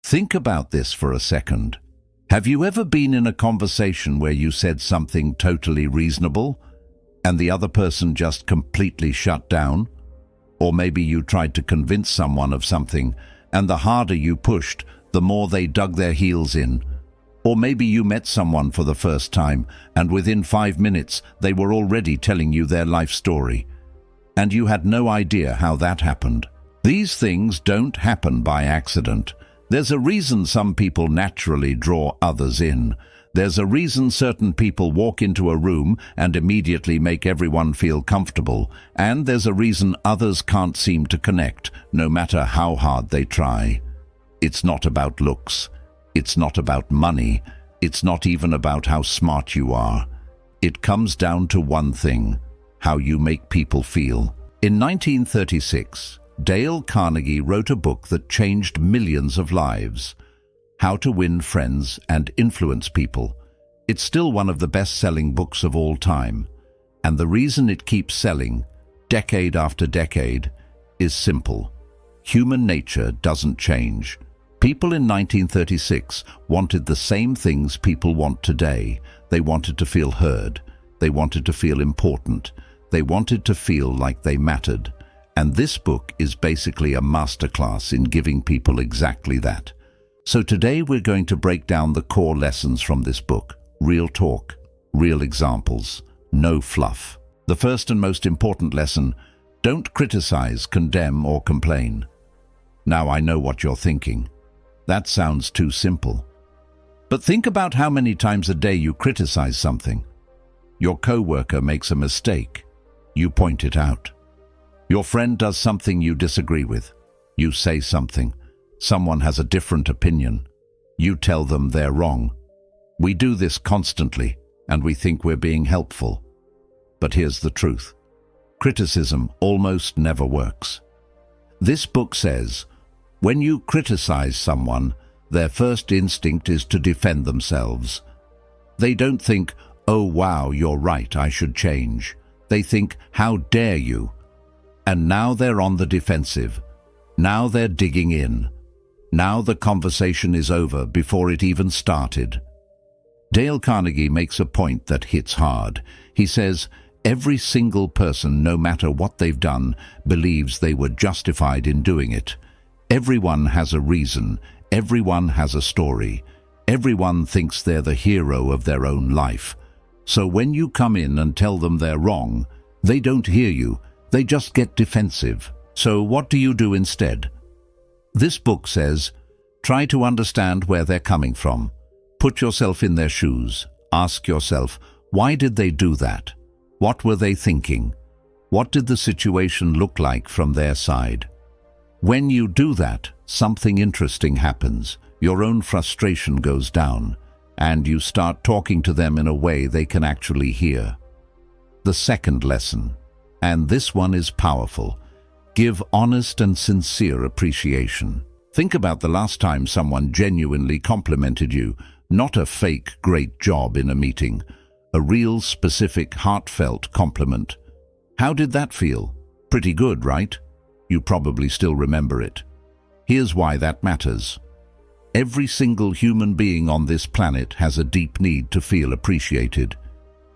Think about this for a second. Have you ever been in a conversation where you said something totally reasonable and the other person just completely shut down? Or maybe you tried to convince someone of something, and the harder you pushed, the more they dug their heels in. Or maybe you met someone for the first time, and within 5 minutes they were already telling you their life story, and you had no idea how that happened. These things don't happen by accident. There's a reason some people naturally draw others in. There's a reason certain people walk into a room and immediately make everyone feel comfortable, and there's a reason others can't seem to connect, no matter how hard they try. It's not about looks. It's not about money. It's not even about how smart you are. It comes down to one thing: how you make people feel. In 1936, Dale Carnegie wrote a book that changed millions of lives: How to Win Friends and Influence People. It's still one of the best-selling books of all time, and the reason it keeps selling, decade after decade, is simple. Human nature doesn't change. People in 1936 wanted the same things people want today. They wanted to feel heard. They wanted to feel important. They wanted to feel like they mattered. And this book is basically a masterclass in giving people exactly that. So today we're going to break down the core lessons from this book. Real talk, real examples, no fluff. The first and most important lesson: don't criticize, condemn, or complain. Now I know what you're thinking. That sounds too simple. But think about how many times a day you criticize something. Your coworker makes a mistake. You point it out. Your friend does something you disagree with. You say something. Someone has a different opinion. You tell them they're wrong. We do this constantly, and we think we're being helpful. But here's the truth: criticism almost never works. This book says, when you criticize someone, their first instinct is to defend themselves. They don't think, "Oh wow, you're right, I should change." They think, "How dare you?" And now they're on the defensive. Now they're digging in. Now the conversation is over before it even started. Dale Carnegie makes a point that hits hard. He says, every single person, no matter what they've done, believes they were justified in doing it. Everyone has a reason. Everyone has a story. Everyone thinks they're the hero of their own life. So when you come in and tell them they're wrong, they don't hear you. They just get defensive. So what do you do instead? This book says, try to understand where they're coming from. Put yourself in their shoes. Ask yourself, why did they do that? What were they thinking? What did the situation look like from their side? When you do that, something interesting happens. Your own frustration goes down, and you start talking to them in a way they can actually hear. The second lesson, and this one is powerful: give honest and sincere appreciation. Think about the last time someone genuinely complimented you, not a fake great job in a meeting, a real, specific, heartfelt compliment. How did that feel? Pretty good, right? You probably still remember it. Here's why that matters. Every single human being on this planet has a deep need to feel appreciated.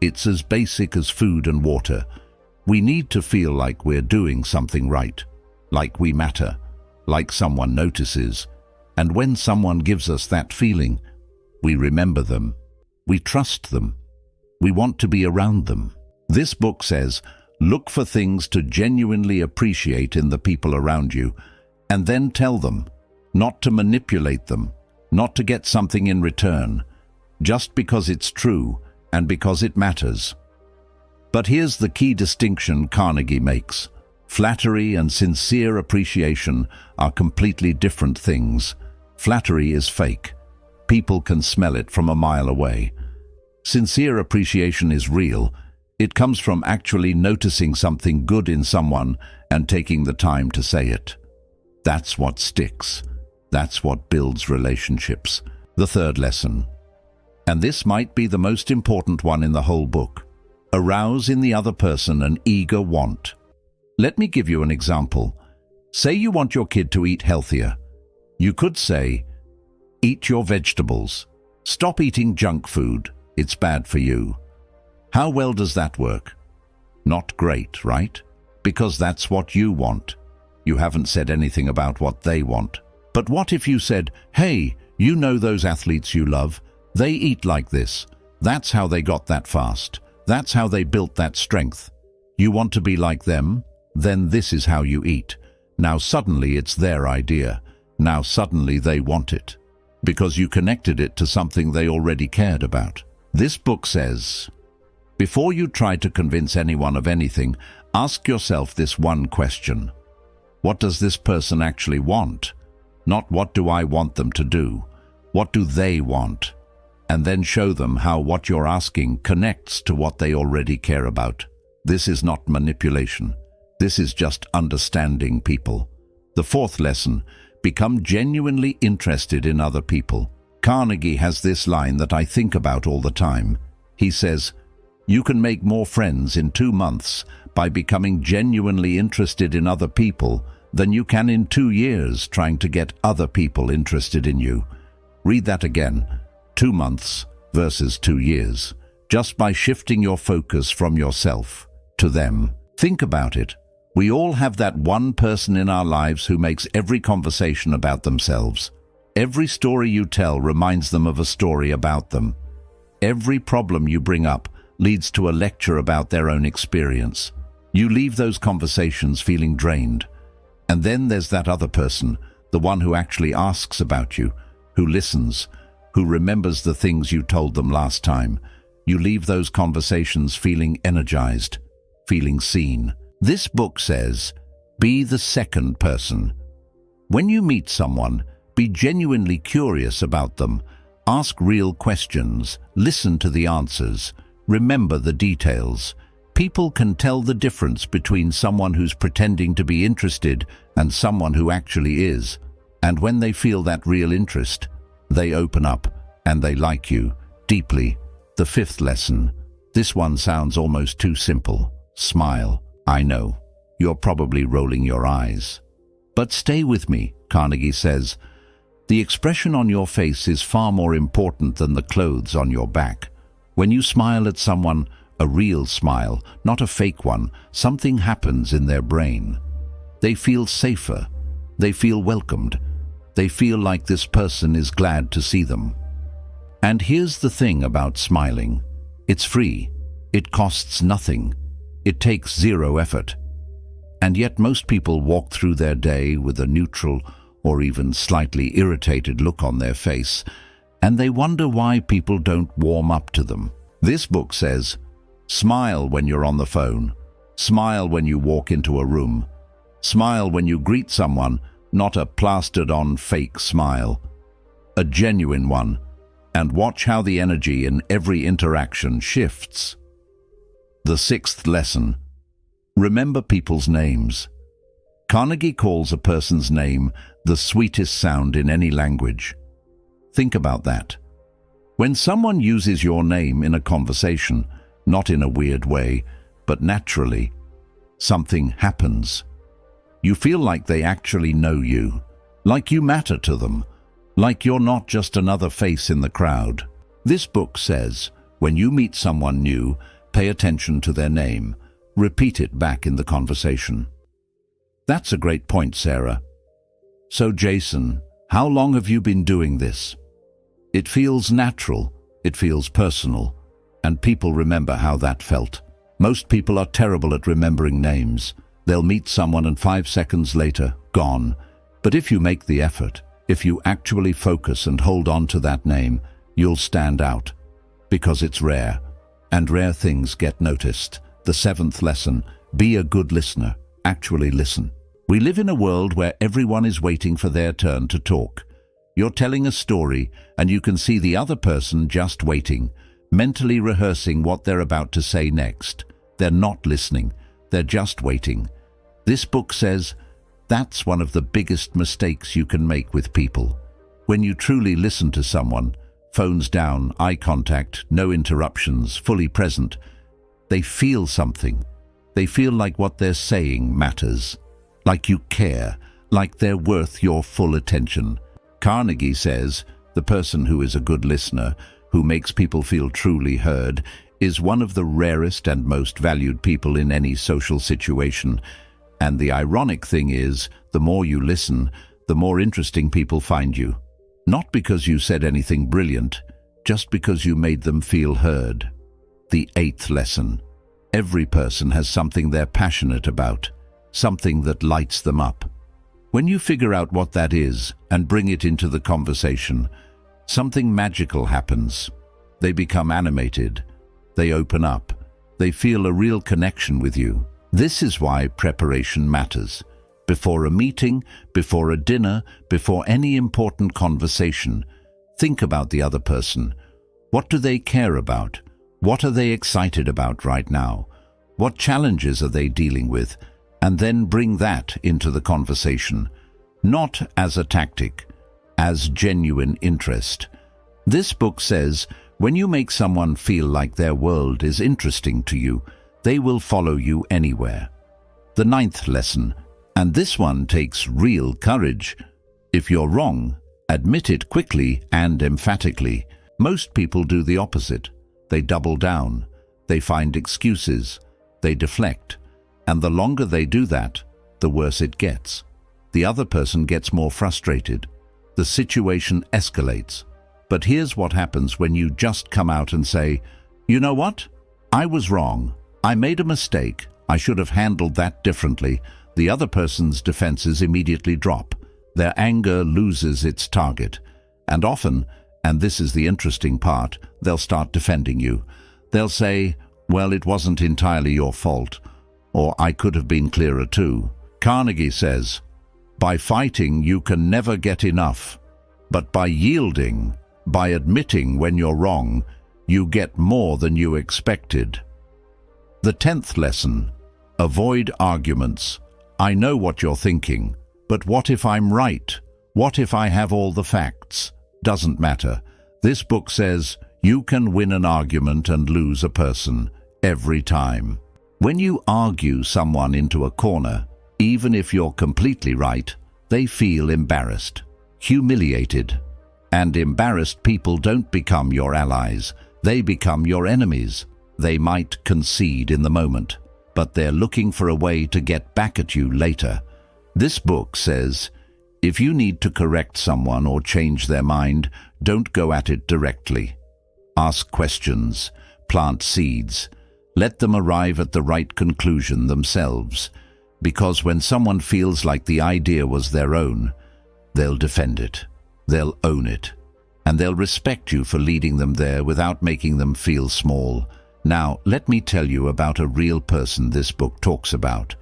It's as basic as food and water. We need to feel like we're doing something right, like we matter, like someone notices. And when someone gives us that feeling, we remember them. We trust them. We want to be around them. This book says, look for things to genuinely appreciate in the people around you, and then tell them, not to manipulate them, not to get something in return, just because it's true and because it matters. But here's the key distinction Carnegie makes. Flattery and sincere appreciation are completely different things. Flattery is fake. People can smell it from a mile away. Sincere appreciation is real. It comes from actually noticing something good in someone and taking the time to say it. That's what sticks. That's what builds relationships. The third lesson, and this might be the most important one in the whole book: arouse in the other person an eager want. Let me give you an example. Say you want your kid to eat healthier. You could say, Eat your vegetables. Stop eating junk food. It's bad for you. How well does that work? Not great, right? Because that's what you want. You haven't said anything about what they want. But what if you said, hey, you know those athletes you love? They eat like this. That's how they got that fast. That's how they built that strength. You want to be like them? Then this is how you eat. Now suddenly it's their idea. Now suddenly they want it. Because you connected it to something they already cared about. This book says, before you try to convince anyone of anything, ask yourself this one question. What does this person actually want? Not what do I want them to do? What do they want? And then show them how what you're asking connects to what they already care about. This is not manipulation. This is just understanding people. The fourth lesson, become genuinely interested in other people. Carnegie has this line that I think about all the time. He says, you can make more friends in 2 months by becoming genuinely interested in other people than you can in 2 years trying to get other people interested in you. Read that again. 2 months versus 2 years. Just by shifting your focus from yourself to them. Think about it. We all have that one person in our lives who makes every conversation about themselves. Every story you tell reminds them of a story about them. Every problem you bring up leads to a lecture about their own experience. You leave those conversations feeling drained. And then there's that other person, the one who actually asks about you, who listens, who remembers the things you told them last time. You leave those conversations feeling energized, feeling seen. This book says, be the second person. When you meet someone, be genuinely curious about them. Ask real questions, listen to the answers, remember the details. People can tell the difference between someone who's pretending to be interested and someone who actually is. And when they feel that real interest, they open up and they like you deeply. The fifth lesson. This one sounds almost too simple. Smile. I know. You're probably rolling your eyes. But stay with me, Carnegie says. The expression on your face is far more important than the clothes on your back. When you smile at someone, a real smile, not a fake one, something happens in their brain. They feel safer. They feel welcomed. They feel like this person is glad to see them. And here's the thing about smiling. It's free. It costs nothing. It takes 0 effort. And yet most people walk through their day with a neutral or even slightly irritated look on their face, and they wonder why people don't warm up to them. This book says, smile when you're on the phone. Smile when you walk into a room. Smile when you greet someone, not a plastered-on fake smile. A genuine one. And watch how the energy in every interaction shifts. The sixth lesson. Remember people's names. Carnegie calls a person's name the sweetest sound in any language. Think about that. When someone uses your name in a conversation, not in a weird way, but naturally, something happens. You feel like they actually know you, like you matter to them, like you're not just another face in the crowd. This book says, when you meet someone new, pay attention to their name. Repeat it back in the conversation. That's a great point, Sarah. So, Jason, how long have you been doing this? It feels natural, it feels personal, and people remember how that felt. Most people are terrible at remembering names. They'll meet someone and 5 seconds later, gone. But if you make the effort, if you actually focus and hold on to that name, you'll stand out. Because it's rare. And rare things get noticed. The seventh lesson, be a good listener. Actually listen. We live in a world where everyone is waiting for their turn to talk. You're telling a story and you can see the other person just waiting, mentally rehearsing what they're about to say next. They're not listening. They're just waiting. This book says, that's one of the biggest mistakes you can make with people. When you truly listen to someone, phones down, eye contact, no interruptions, fully present, they feel something. They feel like what they're saying matters, like you care, like they're worth your full attention. Carnegie says, The person who is a good listener, who makes people feel truly heard, is one of the rarest and most valued people in any social situation. And the ironic thing is, the more you listen, the more interesting people find you. Not because you said anything brilliant, just because you made them feel heard. The 8th lesson. Every person has something they're passionate about, something that lights them up. When you figure out what that is and bring it into the conversation, something magical happens. They become animated. They open up. They feel a real connection with you. This is why preparation matters. Before a meeting, before a dinner, before any important conversation, think about the other person. What do they care about? What are they excited about right now? What challenges are they dealing with? And then bring that into the conversation. Not as a tactic, as genuine interest. This book says, when you make someone feel like their world is interesting to you, they will follow you anywhere. The 9th lesson, and this one takes real courage. If you're wrong, admit it quickly and emphatically. Most people do the opposite. They double down. They find excuses. They deflect. And the longer they do that, the worse it gets. The other person gets more frustrated. The situation escalates. But here's what happens when you just come out and say, you know what? I was wrong. I made a mistake. I should have handled that differently. The other person's defenses immediately drop. Their anger loses its target. And often, and this is the interesting part, they'll start defending you. They'll say, well, it wasn't entirely your fault, or I could have been clearer too. Carnegie says, by fighting you can never get enough, but by yielding, by admitting when you're wrong, you get more than you expected. The 10th lesson, avoid arguments. I know what you're thinking, but what if I'm right? What if I have all the facts? Doesn't matter. This book says you can win an argument and lose a person every time. When you argue someone into a corner, even if you're completely right, they feel embarrassed, humiliated. And embarrassed people don't become your allies. They become your enemies. They might concede in the moment, but they're looking for a way to get back at you later. This book says, if you need to correct someone or change their mind, don't go at it directly. Ask questions, plant seeds, let them arrive at the right conclusion themselves, because when someone feels like the idea was their own, they'll defend it, they'll own it, and they'll respect you for leading them there without making them feel small. Now, let me tell you about a real person this book talks about.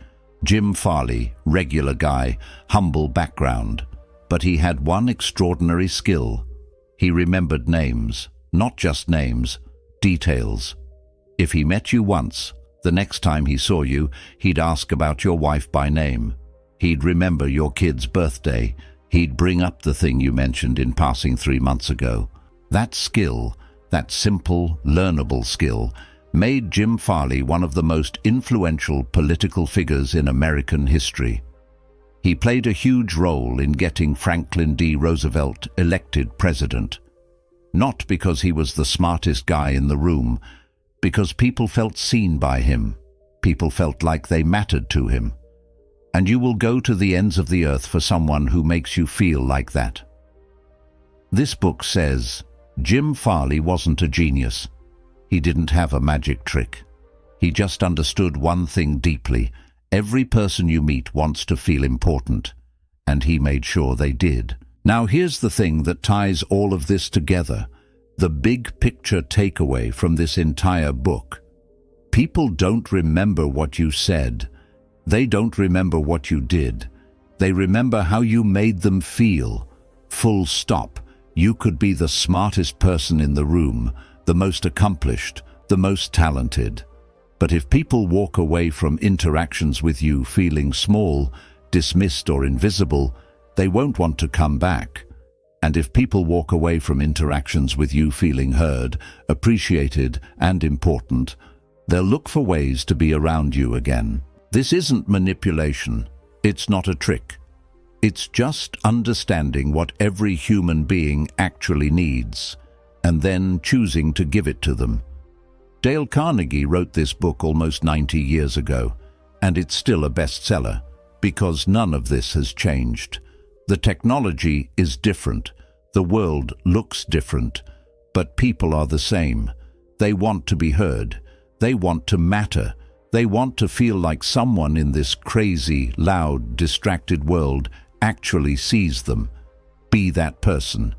Jim Farley, regular guy, humble background, but he had one extraordinary skill. He remembered names, not just names, details. If he met you once, the next time he saw you, he'd ask about your wife by name. He'd remember your kid's birthday. He'd bring up the thing you mentioned in passing 3 months ago. That skill, that simple, learnable skill, made Jim Farley one of the most influential political figures in American history. He played a huge role in getting Franklin D. Roosevelt elected president. Not because he was the smartest guy in the room, because people felt seen by him. People felt like they mattered to him. And you will go to the ends of the earth for someone who makes you feel like that. This book says, Jim Farley wasn't a genius. He didn't have a magic trick. He just understood one thing deeply. Every person you meet wants to feel important, and he made sure they did. Now here's the thing that ties all of this together, the big picture takeaway from this entire book. People don't remember what you said. They don't remember what you did. They remember how you made them feel. Full stop. You could be the smartest person in the room, the most accomplished, the most talented. But if people walk away from interactions with you feeling small, dismissed or invisible, they won't want to come back. And if people walk away from interactions with you feeling heard, appreciated and important, they'll look for ways to be around you again. This isn't manipulation. It's not a trick. It's just understanding what every human being actually needs, and then choosing to give it to them. Dale Carnegie wrote this book almost 90 years ago, and it's still a bestseller, because none of this has changed. The technology is different, the world looks different, but people are the same. They want to be heard, they want to matter, they want to feel like someone in this crazy, loud, distracted world actually sees them. Be that person,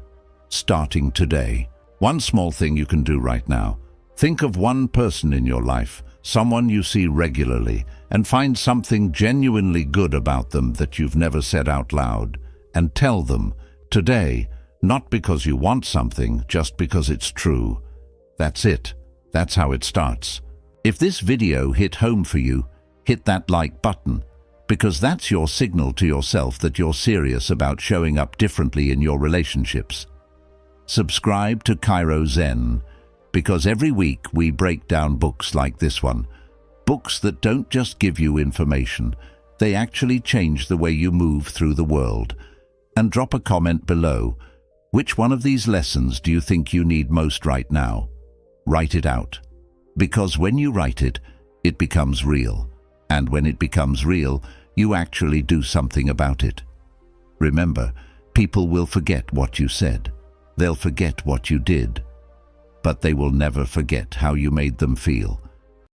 starting today. One small thing you can do right now. Think of one person in your life, someone you see regularly, and find something genuinely good about them that you've never said out loud. And tell them, today, not because you want something, just because it's true. That's it. That's how it starts. If this video hit home for you, hit that like button, because that's your signal to yourself that you're serious about showing up differently in your relationships. Subscribe to Cairo Zen, because every week we break down books like this one. Books that don't just give you information, they actually change the way you move through the world. And drop a comment below. Which one of these lessons do you think you need most right now? Write it out. Because when you write it, it becomes real. And when it becomes real, you actually do something about it. Remember, people will forget what you said. They'll forget what you did. But they will never forget how you made them feel.